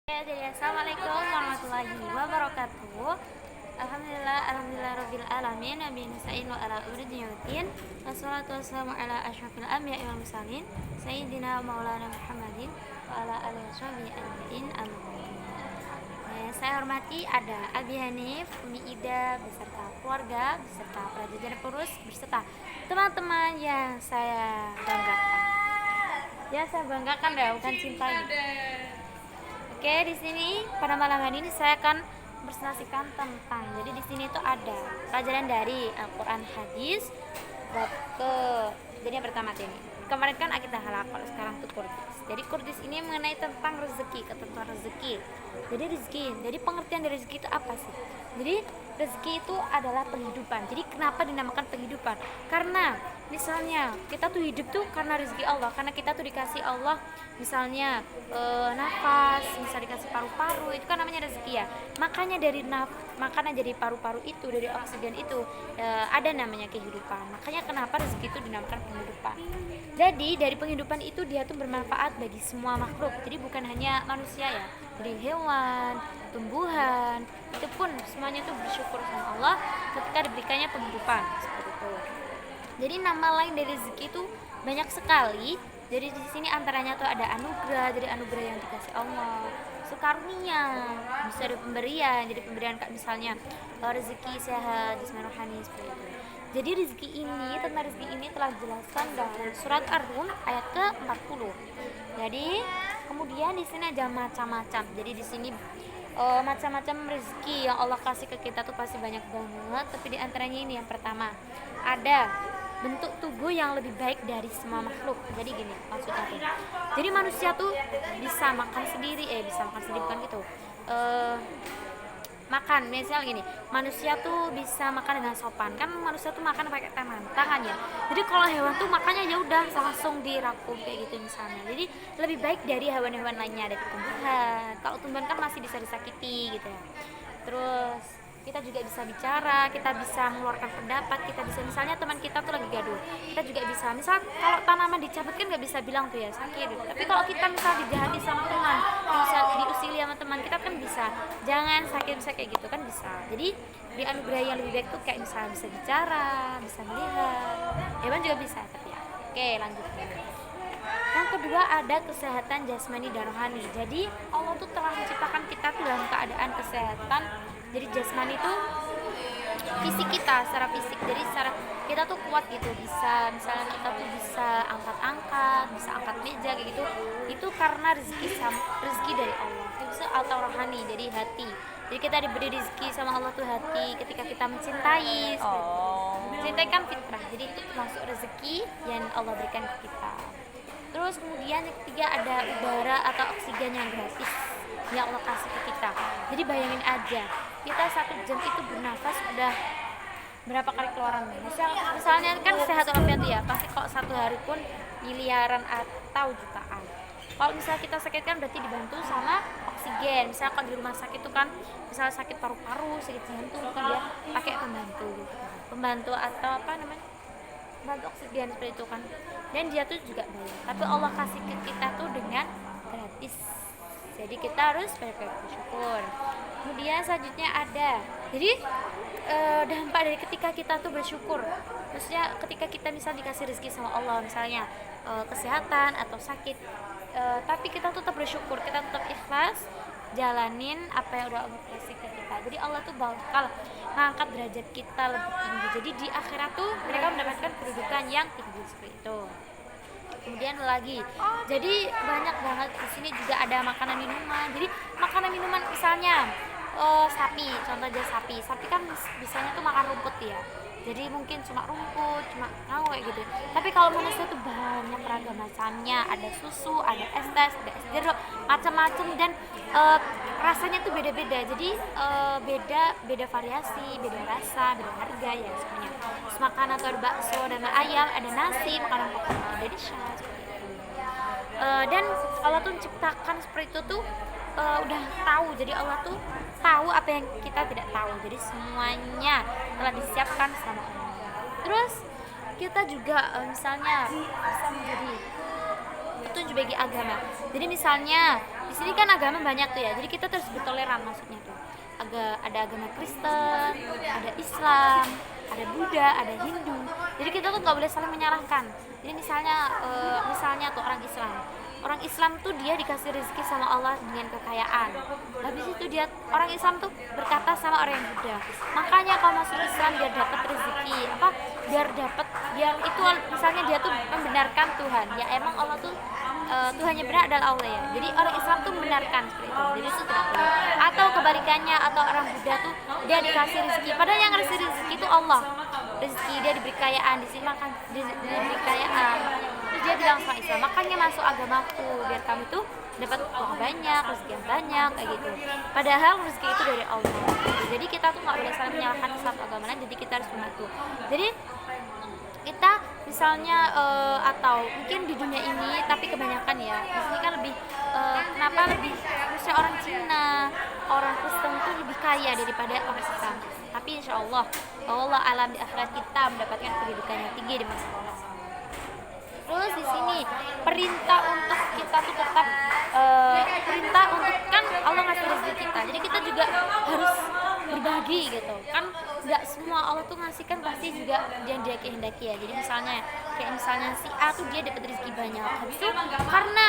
Jadi assalamualaikum warahmatullahi wabarakatuh. Alhamdulillah rabbil alamin. Nabi nasta'in wa ala uridin wassalatu wassalamu ala asyrafil anbiya'i wal mursalin sayyidina maulana Muhammadin wa ala alihi washabihi ajmain. Amin. Saya hormati ada Abi Hanif, Umi Ida beserta keluarga, beserta para jajaran pengurus, beserta teman-teman yang saya banggakan. Ya, saya banggakan ya, bukan cintai. Oke, di sini pada malam hari ini saya akan presentasikan tentang. Jadi di sini itu ada pelajaran dari Al-Qur'an hadis bab ke. Jadi yang pertama ini. Kemarin kan kita halal, kalau sekarang tuh kurdis. Jadi kurdis ini mengenai tentang rezeki, ketentuan rezeki. Jadi pengertian dari rezeki itu apa sih? Jadi rezeki itu adalah penghidupan. Jadi kenapa dinamakan penghidupan? Karena misalnya kita tuh hidup tuh karena rezeki Allah, karena kita tuh dikasih Allah misalnya nafas, misalnya dikasih paru-paru, itu kan namanya rezeki ya. Makanya dari paru-paru itu, dari oksigen itu ada namanya kehidupan. Makanya kenapa rezeki itu dinamakan penghidupan. Jadi dari penghidupan itu dia tuh bermanfaat bagi semua makhluk. Jadi bukan hanya manusia ya, dari hewan, tumbuhan, itu pun semuanya tuh bersyukur sama Allah ketika diberikannya penghidupan seperti itu. Jadi nama lain dari rezeki itu banyak sekali. Jadi di sini antaranya tuh ada anugerah, jadi anugerah yang dikasih Allah, sukarunia, bisa ada pemberian, jadi pemberian kayak misalnya rezeki sehat, jasmani rohani seperti itu. Jadi tentang rezeki ini telah dijelaskan dalam surat Ar-Rum ayat ke-40. Jadi kemudian di sini ada macam-macam. Jadi di sini macam-macam rezeki yang Allah kasih ke kita tuh pasti banyak banget. Tapi di antaranya ini yang pertama, ada bentuk tubuh yang lebih baik dari semua makhluk. Jadi gini maksudnya tuh. Jadi manusia tuh bisa makan sendiri, bukan gitu. Makan, misal gini, manusia tuh bisa makan dengan sopan. Kan manusia tuh makan pakai tangan ya. Jadi kalau hewan tuh makannya ya udah langsung dirangkum kayak gitu misalnya. Jadi lebih baik dari hewan-hewan lainnya, dari tumbuhan. Kalau tumbuhan kan masih bisa disakiti gitu ya. Terus kita juga bisa bicara, kita bisa mengeluarkan pendapat, kita bisa misalnya teman kita tuh lagi gaduh, kita juga bisa misal kalau tanaman dicabut kan nggak bisa bilang tuh ya sakit gitu. Tapi kalau kita misal dijahati sama teman, bisa diusili sama teman kita kan bisa, jangan sakit, bisa kayak gitu kan bisa. Jadi di anugerah yang lebih baik tuh kayak misalnya bisa bicara, bisa melihat, hewan juga bisa tapi ya. Oke, lanjut. Yang kedua ada kesehatan jasmani dan rohani. Jadi Allah tuh telah menciptakan kita tuh dalam keadaan kesehatan. Jadi jasmani itu fisik kita, secara fisik. Jadi secara kita tuh kuat gitu, bisa misalnya kita tuh bisa angkat-angkat, bisa angkat meja kayak gitu. Itu karena rezeki dari Allah. Itu bisa atau rohani, jadi hati. Jadi kita diberi rezeki sama Allah tuh hati ketika kita mencintai. Mencintai kan fitrah. Jadi itu termasuk rezeki yang Allah berikan ke kita. Terus kemudian yang ketiga ada udara atau oksigen yang gratis yang Allah kasih ke kita. Jadi bayangin aja, kita 1 jam itu bernafas udah berapa kali keluaran. Misalnya kan sehat walafiat ya, pasti kok 1 hari pun miliaran atau jutaan. Kalau misalnya kita sakit kan berarti dibantu sama oksigen. Misalnya kalau di rumah sakit itu kan misalnya sakit paru-paru, sakit jantung kan dia pakai pembantu gitu. Pembantu atau apa namanya? Pembantu oksigen seperti itu kan. Dan dia tuh juga bayar. Tapi Allah kasih ke kita tuh dengan gratis. Jadi kita harus banyak-banyak bersyukur. Kemudian selanjutnya ada. Jadi dampak dari ketika kita tuh bersyukur. Maksudnya ketika kita misal dikasih rezeki sama Allah, misalnya kesehatan atau sakit, tapi kita tetap bersyukur, kita tetap ikhlas jalanin apa yang udah Allah kasih ke kita. Jadi Allah tuh bakal mengangkat derajat kita lebih tinggi. Jadi di akhirat tuh mereka mendapatkan kedudukan yang tinggi seperti itu. Kemudian lagi, jadi banyak banget di sini juga ada makanan minuman. Jadi makanan minuman misalnya sapi, contoh aja sapi kan bisanya tuh makan rumput ya. Jadi mungkin cuma rumput, cuma tahu kayak gitu. Tapi kalau manusia tuh banyak ragam macamnya, ada susu, ada es teh, ada es jeruk, macam-macam dan rasanya tuh beda-beda. Jadi beda variasi, beda rasa, beda harga ya semuanya. Terus makanan tuh ada bakso, dan ayam, ada nasi, makanan pokok, ada di seperti itu. Dan Allah tuh menciptakan seperti itu tuh udah tahu. Jadi Allah tuh tahu apa yang kita tidak tahu. Jadi semuanya telah disiapkan sama Allah. Terus kita juga misalnya bisa menjadi petunjuk bagi agama. Jadi misalnya di sini kan agama banyak tuh ya, jadi kita terus bertoleran maksudnya tuh. Ada agama Kristen, ada Islam, ada Buddha, ada Hindu. Jadi kita tuh nggak boleh saling menyalahkan. Jadi misalnya tuh orang Islam tuh dia dikasih rezeki sama Allah dengan kekayaan. Habis itu orang Islam tuh berkata sama orang yang Buddha, makanya kalau masuk Islam biar dapat rezeki apa, biar itu misalnya dia tuh membenarkan Tuhan. Ya emang Allah tuh Tuhan yang benar adalah Allah ya. Jadi orang Islam tuh membenarkan seperti itu. Jadi itu tidak boleh. Atau kebalikannya, atau orang Buddha tuh dia dikasih rezeki, padahal yang ngasih rezeki itu Allah. Rezeki dia diberi kekayaan, di sini makan diberi kekayaan. Terus dia bilang sama Islam, makanya masuk agamaku biar kamu tuh dapat uang banyak, rezeki yang banyak kayak gitu. Padahal rezeki itu dari Allah. Jadi kita tuh nggak boleh saling menyalahkan satu agama lain. Jadi kita harus membantu. Jadi kita misalnya atau mungkin di dunia ini, tapi kebanyakan ya di sini kan lebih kenapa lebih misalnya orang Cina, orang Kristen tuh lebih kaya daripada orang Islam. Tapi insya Allah alam di akhirat kita mendapatkan pendidikan yang tinggi di masa Allah. Terus di sini perintah untuk kita tuh tetap perintah untuk kan Allah ngasih rezeki kita, jadi kita juga harus berbagi gitu kan. Nggak semua Allah tuh ngasih kan pasti juga yang dia kehendaki ya. Jadi misalnya si A tuh dia dapat rezeki banyak, habis itu karena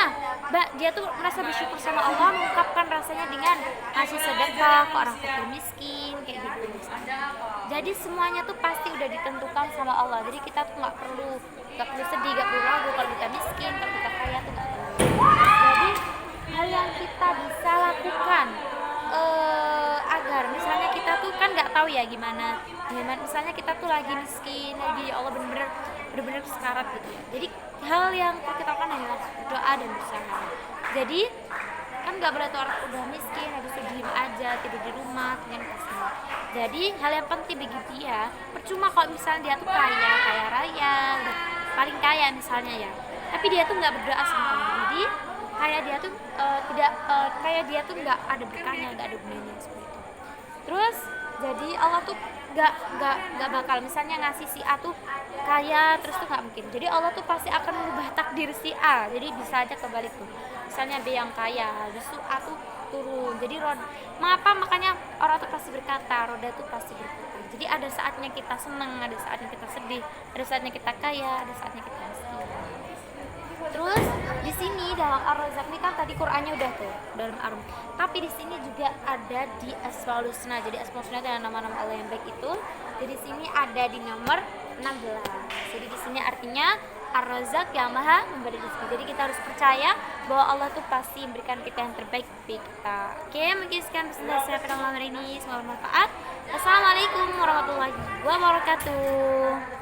dia tuh merasa bersyukur sama Allah, mengungkapkan rasanya dengan ngasih sedekah ke orang fakir miskin kayak gitu misalnya. Jadi semuanya tuh pasti udah ditentukan sama Allah. Jadi kita tuh nggak perlu sedih, nggak perlu ragu kalau kita miskin, kalau kita kaya tuh nggak perlu. Jadi hal yang kita bisa lakukan agar misalnya kita tuh kan nggak tahu ya gimana misalnya kita tuh lagi miskin, lagi Allah bener-bener sekarat gitu ya. Jadi hal yang kita lakukan adalah doa dan berusaha. Jadi kan nggak boleh tuh orang udah miskin habis itu diem aja tidur di rumah dengan kasih. Jadi hal yang penting bagi dia, percuma kalau misalnya dia tuh kaya raya, udah paling kaya misalnya ya, tapi dia tuh nggak berdoa sama Allah. Jadi kayak dia tuh nggak ada berkahnya, nggak ada gunanya seperti itu. Terus jadi Allah tuh nggak bakal misalnya ngasih si A tuh kaya terus tuh nggak mungkin. Jadi Allah tuh pasti akan mengubah takdir si A. Jadi bisa aja kebalik tuh. Misalnya B yang kaya, habis itu A tuh turun. Jadi makanya orang tuh pasti berkata, roda tuh pasti berputar. Jadi ada saatnya kita senang, ada saatnya kita sedih, ada saatnya kita kaya, ada saatnya kita miskin. Terus di sini dalam Ar-Razzaq ini kan tadi Qur'annya udah tuh dalam Ar-Rum. Tapi di sini juga ada di Asmaul Husna. Jadi Asmaul Husna adalah nama-nama Allah yang baik itu. Jadi di sini ada di nomor 16. Jadi di sini artinya Ar-Razzaq yang Maha memberi rezeki. Jadi kita harus percaya bahwa Allah tuh pasti memberikan kita yang terbaik bagi kita. Oke, mungkin sekian pesan saya pada malam hari ini. Semoga bermanfaat. Assalamualaikum warahmatullahi wabarakatuh.